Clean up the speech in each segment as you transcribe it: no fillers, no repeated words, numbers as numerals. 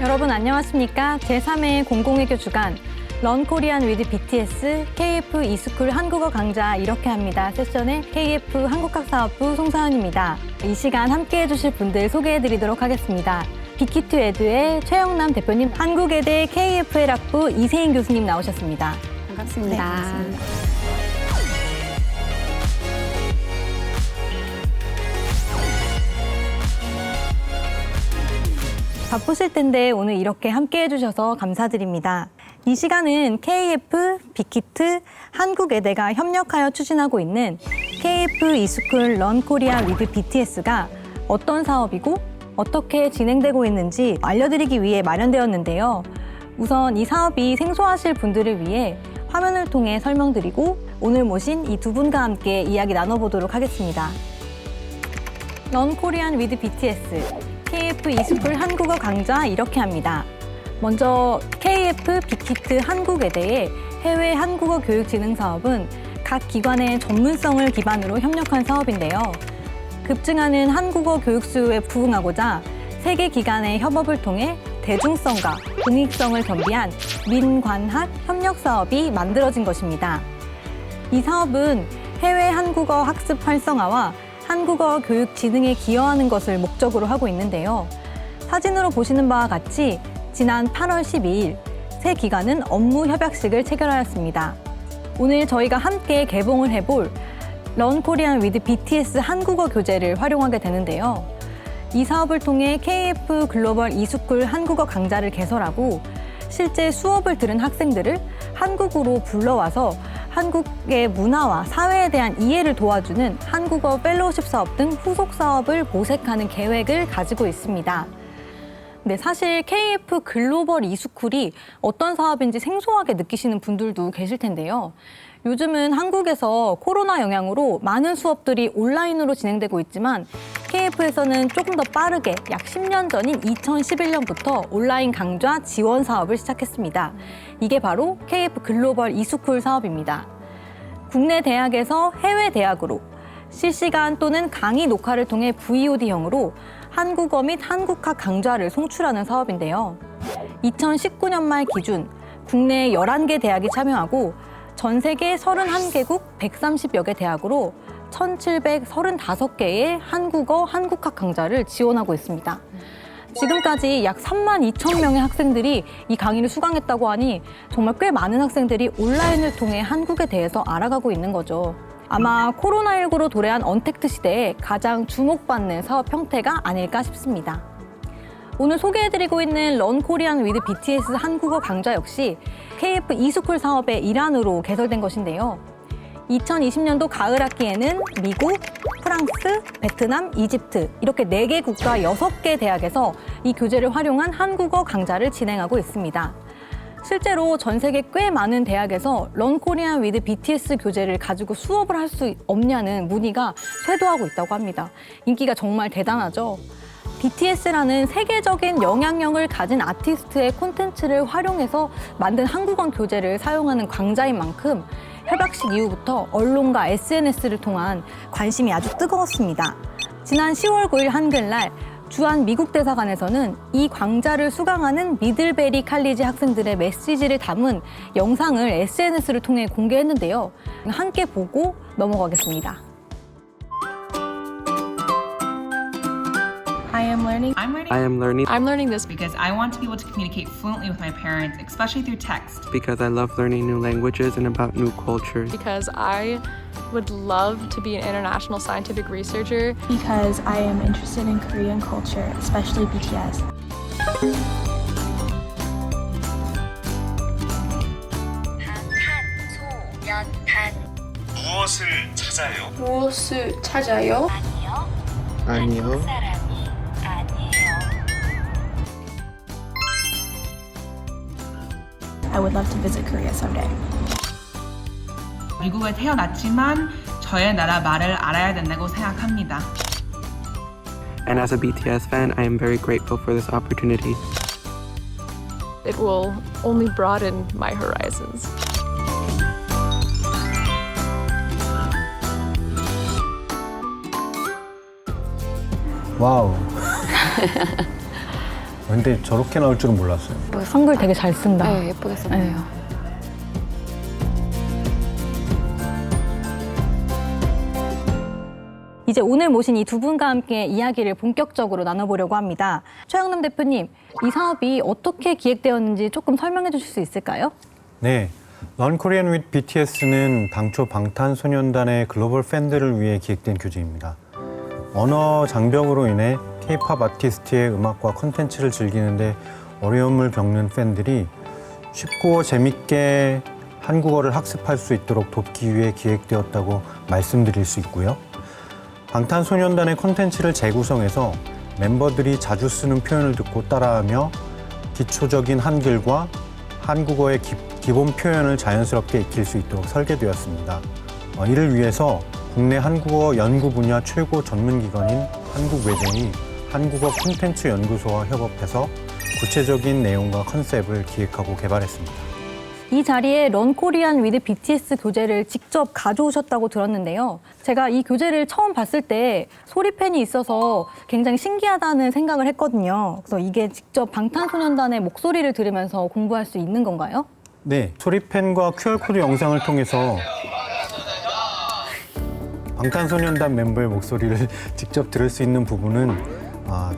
여러분 안녕하십니까? 제3회 공공외교 주간 런 코리안 위드 BTS KF e스쿨 한국어 강좌 이렇게 합니다. 세션의 KF 한국학사업부 송사연입니다. 이 시간 함께해 주실 분들 소개해 드리도록 하겠습니다. 빅히트 에듀의 최영남 대표님, 한국외대 KFL 학부 이세인 교수님 나오셨습니다. 반갑습니다. 네, 반갑습니다. 바쁘실 텐데 오늘 이렇게 함께해 주셔서 감사드립니다. 이 시간은 KF, 빅히트, 한국외대가 협력하여 추진하고 있는 KF e스쿨 런 코리아 위드 BTS가 어떤 사업이고 어떻게 진행되고 있는지 알려드리기 위해 마련되었는데요. 우선 이 사업이 생소하실 분들을 위해 화면을 통해 설명드리고 오늘 모신 이 두 분과 함께 이야기 나눠보도록 하겠습니다. 런 코리안 위드 BTS, KF e스쿨 한국어 강좌 이렇게 합니다. 먼저 KF 빅히트 한국외대의 해외 한국어 교육 진흥 사업은 각 기관의 전문성을 기반으로 협력한 사업인데요. 급증하는 한국어 교육 수요에 부응하고자 세 개 기관의 협업을 통해 대중성과 공익성을 겸비한 민관학 협력 사업이 만들어진 것입니다. 이 사업은 해외 한국어 학습 활성화와 한국어 교육 진흥에 기여하는 것을 목적으로 하고 있는데요. 사진으로 보시는 바와 같이 지난 8월 12일 세 기관은 업무 협약식을 체결하였습니다. 오늘 저희가 함께 개봉을 해볼 런 코리안 위드 BTS 한국어 교재를 활용하게 되는데요. 이 사업을 통해 KF 글로벌 e스쿨 한국어 강좌를 개설하고 실제 수업을 들은 학생들을 한국으로 불러와서 한국의 문화와 사회에 대한 이해를 도와주는 한국어 펠로우십 사업 등 후속 사업을 모색하는 계획을 가지고 있습니다. 네, 사실 KF 글로벌 e스쿨이 어떤 사업인지 생소하게 느끼시는 분들도 계실 텐데요. 요즘은 한국에서 코로나 영향으로 많은 수업들이 온라인으로 진행되고 있지만 KF에서는 조금 더 빠르게 약 10년 전인 2011년부터 온라인 강좌 지원 사업을 시작했습니다. 이게 바로 KF 글로벌 e스쿨 사업입니다. 국내 대학에서 해외 대학으로 실시간 또는 강의 녹화를 통해 VOD형으로 한국어 및 한국학 강좌를 송출하는 사업인데요. 2019년 말 기준 국내 11개 대학이 참여하고 전 세계 31개국 130여 개 대학으로 1,735개의 한국어, 한국학 강좌를 지원하고 있습니다. 지금까지 약 3만 2천 명의 학생들이 이 강의를 수강했다고 하니 정말 꽤 많은 학생들이 온라인을 통해 한국에 대해서 알아가고 있는 거죠. 아마 코로나19로 도래한 언택트 시대에 가장 주목받는 사업 형태가 아닐까 싶습니다. 오늘 소개해드리고 있는 런 코리안 위드 BTS 한국어 강좌 역시 KF e스쿨 사업의 일환으로 개설된 것인데요. 2020년도 가을 학기에는 미국, 프랑스, 베트남, 이집트 이렇게 4개 국가 6개 대학에서 이 교재를 활용한 한국어 강좌를 진행하고 있습니다. 실제로 전 세계 꽤 많은 대학에서 런 코리안 위드 BTS 교재를 가지고 수업을 할 수 없냐는 문의가 쇄도하고 있다고 합니다. 인기가 정말 대단하죠. BTS라는 세계적인 영향력을 가진 아티스트의 콘텐츠를 활용해서 만든 한국어 교재를 사용하는 강좌인 만큼 협약식 이후부터 언론과 SNS를 통한 관심이 아주 뜨거웠습니다. 지난 10월 9일 한글날 주한 미국 대사관에서는 이 강좌를 수강하는 미들베리 칼리지 학생들의 메시지를 담은 영상을 SNS를 통해 공개했는데요. 함께 보고 넘어가겠습니다. I am learning. I'm learning this because I want to be able to communicate fluently with my parents, especially through text. Because I love learning new languages and about new cultures. Because I would love to be an international scientific researcher. Because I am interested in Korean culture, especially BTS. 무엇을 찾아요? 무엇을 찾아요? 아니요. I would love to visit Korea someday. 미국에 태어났지만 저의 나라 말을 알아야 된다고 생각합니다. And as a BTS fan, I am very grateful for this opportunity. It will only broaden my horizons. 와우. 근데 저렇게 나올 줄은 몰랐어요. 한글 되게 잘 쓴다. 네, 예쁘게 썼네요. 이제 오늘 모신 이 두 분과 함께 이야기를 본격적으로 나눠보려고 합니다. 최영남 대표님, 이 사업이 어떻게 기획되었는지 조금 설명해 주실 수 있을까요? 네, Learn Korean with BTS는 당초 방탄소년단의 글로벌 팬들을 위해 기획된 교재입니다. 언어 장벽으로 인해 K-팝 아티스트의 음악과 콘텐츠를 즐기는데 어려움을 겪는 팬들이 쉽고 재밌게 한국어를 학습할 수 있도록 돕기 위해 기획되었다고 말씀드릴 수 있고요. 방탄소년단의 콘텐츠를 재구성해서 멤버들이 자주 쓰는 표현을 듣고 따라하며 기초적인 한글과 한국어의 기본 표현을 자연스럽게 익힐 수 있도록 설계되었습니다. 이를 위해서 국내 한국어 연구 분야 최고 전문기관인 한국외대이 한국어 콘텐츠 연구소와 협업해서 구체적인 내용과 컨셉을 기획하고 개발했습니다. 이 자리에 런 코리안 위드 BTS 교재를 직접 가져오셨다고 들었는데요. 제가 이 교재를 처음 봤을 때 소리펜이 있어서 굉장히 신기하다는 생각을 했거든요. 그래서 이게 직접 방탄소년단의 목소리를 들으면서 공부할 수 있는 건가요? 네, 소리펜과 QR코드 영상을 통해서 방탄소년단 멤버의 목소리를 직접 들을 수 있는 부분은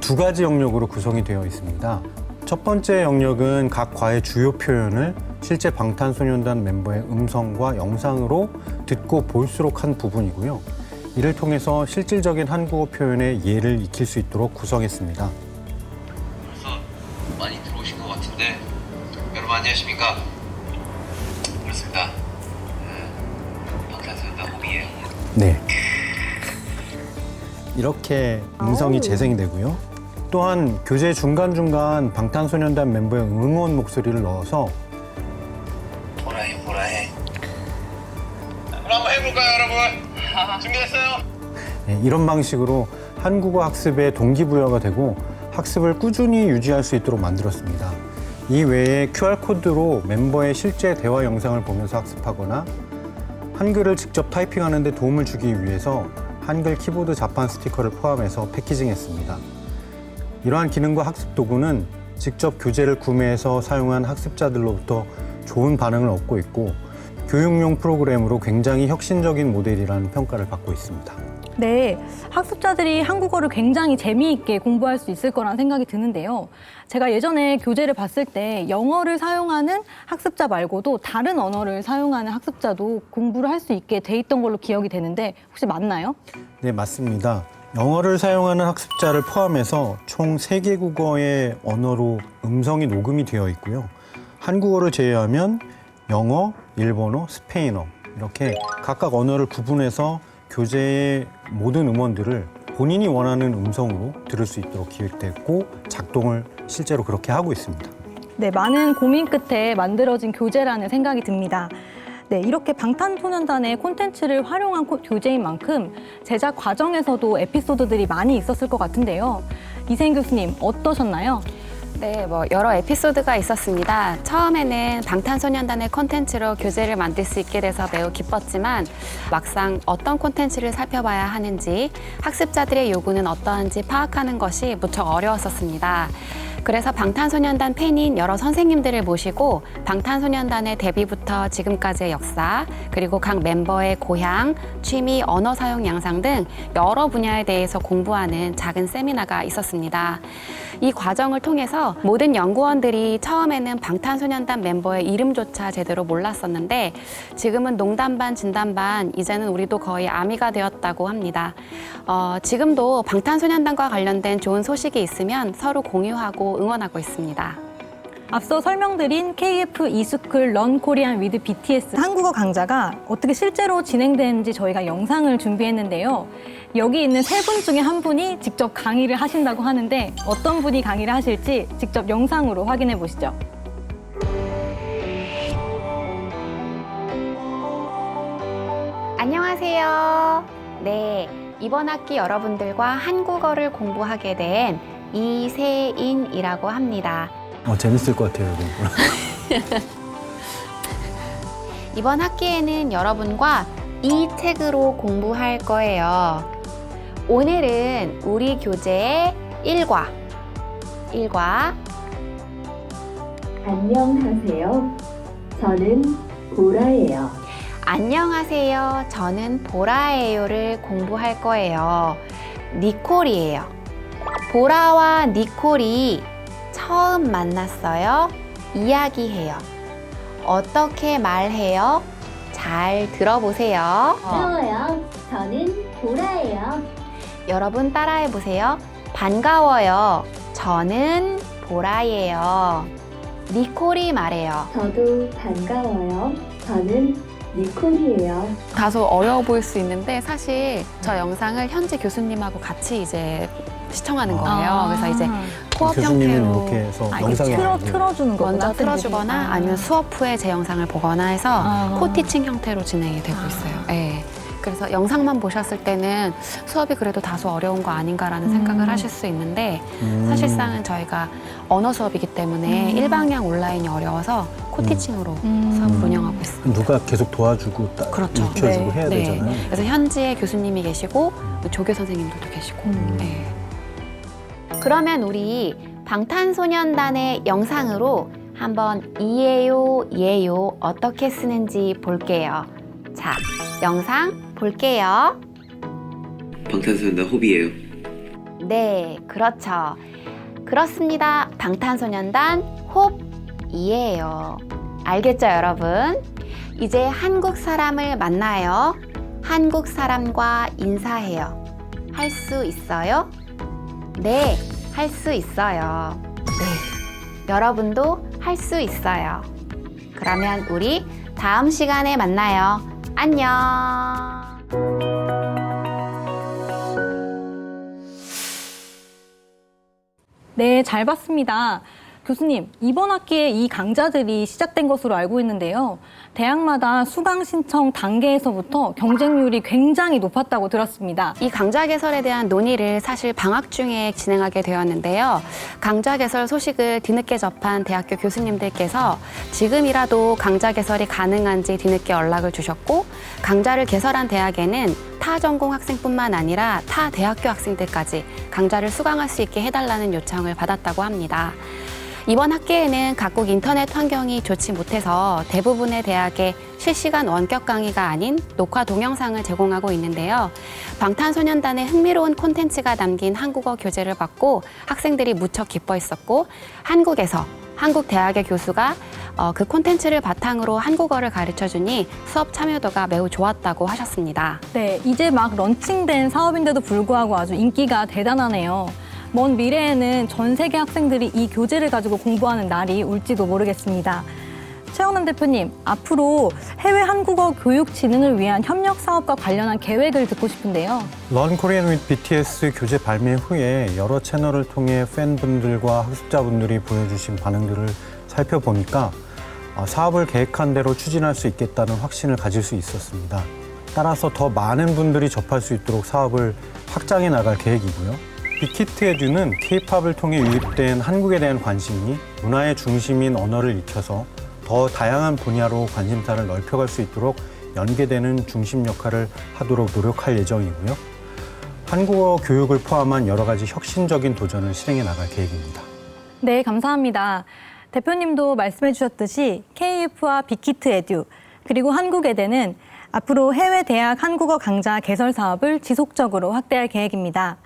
두 가지 영역으로 구성이 되어 있습니다. 첫 번째 영역은 각 과의 주요 표현을 실제 방탄소년단 멤버의 음성과 영상으로 듣고 볼수록 한 부분이고요. 이를 통해서 실질적인 한국어 표현의 예를 익힐 수 있도록 구성했습니다. 벌써 많이 들어오신 것 같은데 여러분 안녕하십니까? 그렇습니다. 방탄소년단 호비예요. 네. 이렇게 음성이 재생이 되고요. 또한 교재 중간중간 방탄소년단 멤버의 응원 목소리를 넣어서 보라해. 그럼 한번 해볼까요, 여러분? 준비됐어요? 네, 이런 방식으로 한국어 학습에 동기부여가 되고 학습을 꾸준히 유지할 수 있도록 만들었습니다. 이 외에 QR코드로 멤버의 실제 대화 영상을 보면서 학습하거나 한글을 직접 타이핑하는 데 도움을 주기 위해서 한글 키보드 자판 스티커를 포함해서 패키징했습니다. 이러한 기능과 학습 도구는 직접 교재를 구매해서 사용한 학습자들로부터 좋은 반응을 얻고 있고 교육용 프로그램으로 굉장히 혁신적인 모델이라는 평가를 받고 있습니다. 네, 학습자들이 한국어를 굉장히 재미있게 공부할 수 있을 거란 생각이 드는데요. 제가 예전에 교재를 봤을 때 영어를 사용하는 학습자 말고도 다른 언어를 사용하는 학습자도 공부를 할 수 있게 돼 있던 걸로 기억이 되는데 혹시 맞나요? 네, 맞습니다. 영어를 사용하는 학습자를 포함해서 총 3개 국어의 언어로 음성이 녹음이 되어 있고요. 한국어를 제외하면 영어, 일본어, 스페인어 이렇게 각각 언어를 구분해서 교재의 모든 음원들을 본인이 원하는 음성으로 들을 수 있도록 기획됐고 작동을 실제로 그렇게 하고 있습니다. 네, 많은 고민 끝에 만들어진 교재라는 생각이 듭니다. 네, 이렇게 방탄소년단의 콘텐츠를 활용한 교재인 만큼 제작 과정에서도 에피소드들이 많이 있었을 것 같은데요. 이세인 교수님, 어떠셨나요? 네, 여러 에피소드가 있었습니다. 처음에는 방탄소년단의 콘텐츠로 교재를 만들 수 있게 돼서 매우 기뻤지만 막상 어떤 콘텐츠를 살펴봐야 하는지 학습자들의 요구는 어떠한지 파악하는 것이 무척 어려웠었습니다. 그래서 방탄소년단 팬인 여러 선생님들을 모시고 방탄소년단의 데뷔부터 지금까지의 역사, 그리고 각 멤버의 고향, 취미, 언어 사용 양상 등 여러 분야에 대해서 공부하는 작은 세미나가 있었습니다. 이 과정을 통해서 모든 연구원들이 처음에는 방탄소년단 멤버의 이름조차 제대로 몰랐었는데 지금은 농담 반 진담 반 이제는 우리도 거의 아미가 되었다고 합니다. 지금도 방탄소년단과 관련된 좋은 소식이 있으면 서로 공유하고 응원하고 있습니다. 앞서 설명드린 KF 이스쿨 런 코리안 위드 BTS 한국어 강좌가 어떻게 실제로 진행되는지 저희가 영상을 준비했는데요. 여기 있는 3분 중에 한 분이 직접 강의를 하신다고 하는데 어떤 분이 강의를 하실지 직접 영상으로 확인해 보시죠. 안녕하세요. 네, 이번 학기 여러분들과 한국어를 공부하게 된 이세인이라고 합니다. 재밌을 것 같아요, 여러분. 이번 학기에는 여러분과 이 책으로 공부할 거예요. 오늘은 우리 교재의 1과 1과 안녕하세요. 저는 보라예요. 안녕하세요. 저는 보라예요를 공부할 거예요. 니콜이에요. 보라와 니콜이 처음 만났어요. 이야기해요. 어떻게 말해요? 잘 들어보세요. 반가워요. 저는 보라예요. 여러분 따라해 보세요. 반가워요. 저는 보라예요. 니콜이 말해요. 저도 반가워요. 저는 니콜이에요. 다소 어려워 보일 수 있는데 사실 저 영상을 현지 교수님하고 같이 이제 시청하는 거예요. 그래서 이제 코업 교수님은 형태로 이렇게 해서 이렇게 영상에 틀어주는 거구나. 먼저 학생들이. 틀어주거나 아니면 수업 후에 제 영상을 보거나 해서 코티칭 형태로 진행이 되고 있어요. 네. 그래서 영상만 보셨을 때는 수업이 그래도 다소 어려운 거 아닌가라는 생각을 하실 수 있는데 사실상은 저희가 언어 수업이기 때문에 일방향 온라인이 어려워서 코티칭으로 수업을 운영하고 있습니다. 누가 계속 도와주고 그렇죠. 익혀주고 해야 네. 되잖아요. 그래서 현지에 교수님이 계시고 조교 선생님들도 계시고. 네. 그러면 우리 방탄소년단의 영상으로 한번 이에요, 예요 어떻게 쓰는지 볼게요. 자, 영상 볼게요. 방탄소년단 호비예요. 네, 그렇죠. 그렇습니다. 방탄소년단 홉이에요. 알겠죠, 여러분? 이제 한국 사람을 만나요. 한국 사람과 인사해요. 할 수 있어요? 네, 할 수 있어요. 네, 여러분도 할 수 있어요. 그러면 우리 다음 시간에 만나요. 안녕. 네, 잘 봤습니다. 교수님, 이번 학기에 이 강좌들이 시작된 것으로 알고 있는데요. 대학마다 수강 신청 단계에서부터 경쟁률이 굉장히 높았다고 들었습니다. 이 강좌 개설에 대한 논의를 사실 방학 중에 진행하게 되었는데요. 강좌 개설 소식을 뒤늦게 접한 대학교 교수님들께서 지금이라도 강좌 개설이 가능한지 뒤늦게 연락을 주셨고, 강좌를 개설한 대학에는 타 전공 학생뿐만 아니라 타 대학교 학생들까지 강좌를 수강할 수 있게 해달라는 요청을 받았다고 합니다. 이번 학기에는 각국 인터넷 환경이 좋지 못해서 대부분의 대학에 실시간 원격 강의가 아닌 녹화 동영상을 제공하고 있는데요. 방탄소년단의 흥미로운 콘텐츠가 담긴 한국어 교재를 받고 학생들이 무척 기뻐했었고, 한국에서 한국 대학의 교수가 그 콘텐츠를 바탕으로 한국어를 가르쳐주니 수업 참여도가 매우 좋았다고 하셨습니다. 네, 이제 막 런칭된 사업인데도 불구하고 아주 인기가 대단하네요. 먼 미래에는 전 세계 학생들이 이 교재를 가지고 공부하는 날이 올지도 모르겠습니다. 최영남 대표님, 앞으로 해외 한국어 교육 진흥을 위한 협력 사업과 관련한 계획을 듣고 싶은데요. Learn Korean with BTS 교재 발매 후에 여러 채널을 통해 팬분들과 학습자분들이 보여주신 반응들을 살펴보니까 사업을 계획한 대로 추진할 수 있겠다는 확신을 가질 수 있었습니다. 따라서 더 많은 분들이 접할 수 있도록 사업을 확장해 나갈 계획이고요. 빅히트 에듀는 K-팝을 통해 유입된 한국에 대한 관심이 문화의 중심인 언어를 익혀서 더 다양한 분야로 관심사를 넓혀갈 수 있도록 연계되는 중심 역할을 하도록 노력할 예정이고요. 한국어 교육을 포함한 여러 가지 혁신적인 도전을 실행해 나갈 계획입니다. 네, 감사합니다. 대표님도 말씀해 주셨듯이 KF와 빅히트 에듀 그리고 한국에대는 앞으로 해외 대학 한국어 강좌 개설 사업을 지속적으로 확대할 계획입니다.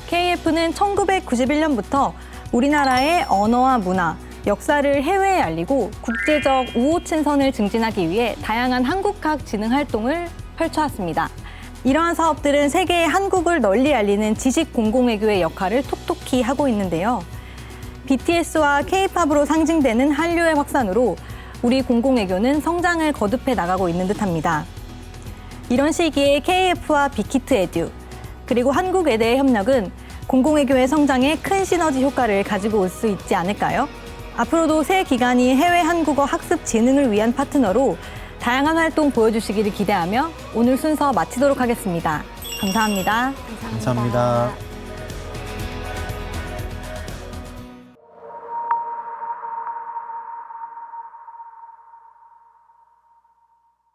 KF는 1991년부터 우리나라의 언어와 문화, 역사를 해외에 알리고 국제적 우호친선을 증진하기 위해 다양한 한국학 진흥 활동을 펼쳐왔습니다. 이러한 사업들은 세계의 한국을 널리 알리는 지식 공공외교의 역할을 톡톡히 하고 있는데요. BTS와 K-팝으로 상징되는 한류의 확산으로 우리 공공외교는 성장을 거듭해 나가고 있는 듯합니다. 이런 시기에 KF와 빅히트 에듀 그리고 한국외대의 협력은 공공외교의 성장에 큰 시너지 효과를 가지고 올 수 있지 않을까요? 앞으로도 새 기관이 해외 한국어 학습 진흥을 위한 파트너로 다양한 활동 보여주시기를 기대하며 오늘 순서 마치도록 하겠습니다. 감사합니다. 감사합니다.